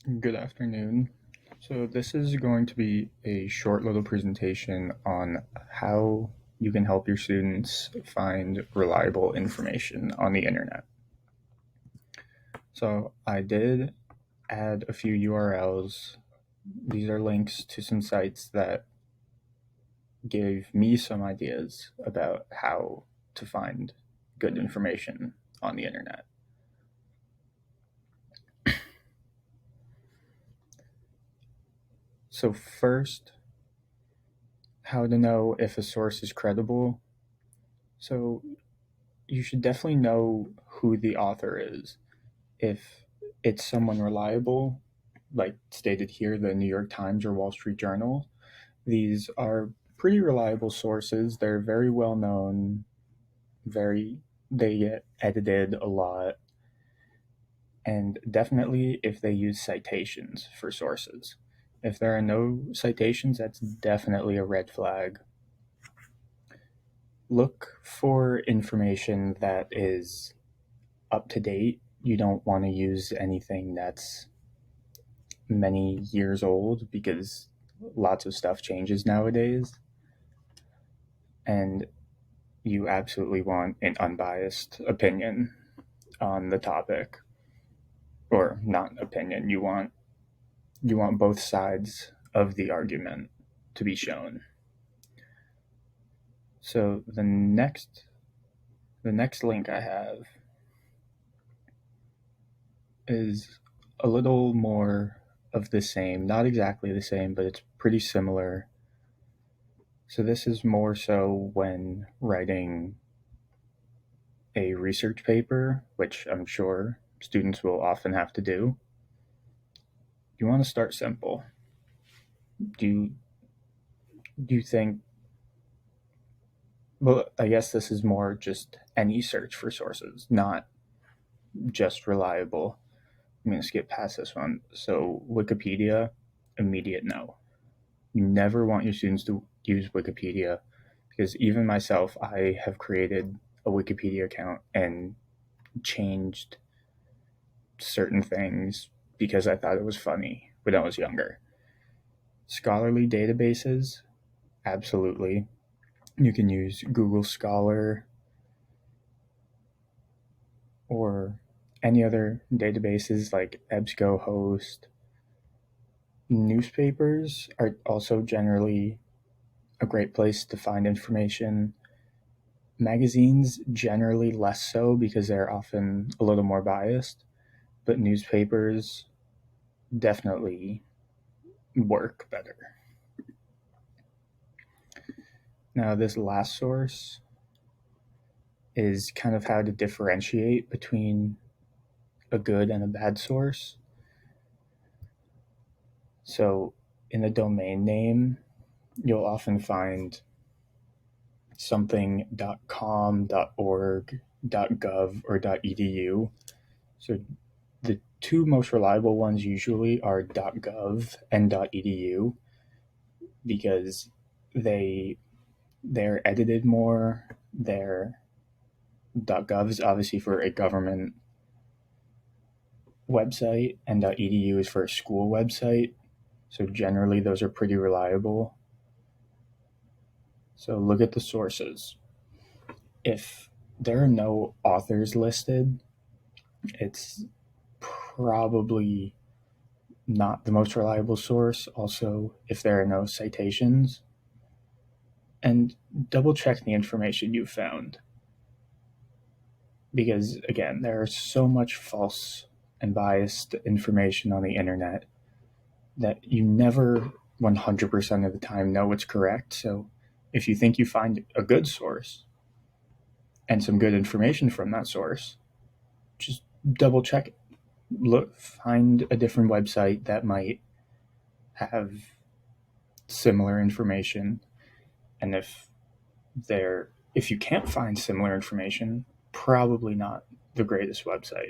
Good afternoon. So, this is going to be a short little presentation on how you can help your students find reliable information on the internet. So, I did add a few URLs. These are links to some sites that gave me some ideas about how to find good information on the internet. So, first, how to know if a source is credible. So, you should definitely know who the author is. If it's someone reliable, like stated here, the New York Times or Wall Street Journal, these are pretty reliable sources. They're very well known, they get edited a lot, and definitely if they use citations for sources. If there are no citations, that's definitely a red flag. Look for information that is up to date. You don't want to use anything that's many years old because lots of stuff changes nowadays. And you absolutely want an unbiased opinion on the topic, or not opinion. You want both sides of the argument to be shown. So the next link I have is a little more of the same, not exactly the same, but it's pretty similar. So this is more so when writing a research paper, which I'm sure students will often have to do. You want to start simple. Do you, do you think, well, I guess this is more just any search for sources, not just reliable. I'm going to skip past this one. So, Wikipedia, immediate no. You never want your students to use Wikipedia because even myself, I have created a Wikipedia account and changed certain things because I thought it was funny when I was younger. Scholarly databases, absolutely. You can use Google Scholar or any other databases like EBSCOhost. Newspapers are also generally a great place to find information. Magazines, generally less so because they're often a little more biased, but newspapers definitely work better. Now, this last source is kind of how to differentiate between a good and a bad source. So, in the domain name, you'll often find something.com, .org, .gov, or .edu. So, the two most reliable ones usually are .gov and .edu because they're edited more. They're .gov is obviously for a government website, and .edu is for a school website. So generally, those are pretty reliable. So look at the sources. If there are no authors listed, it's probably not the most reliable source. Also, if there are no citations, and double check the information you found. Because again, there's so much false and biased information on the internet that you never 100% of the time know what's correct. So if you think you find a good source and some good information from that source, just double check it. Look, find a different website that might have similar information. And if you can't find similar information, probably not the greatest website.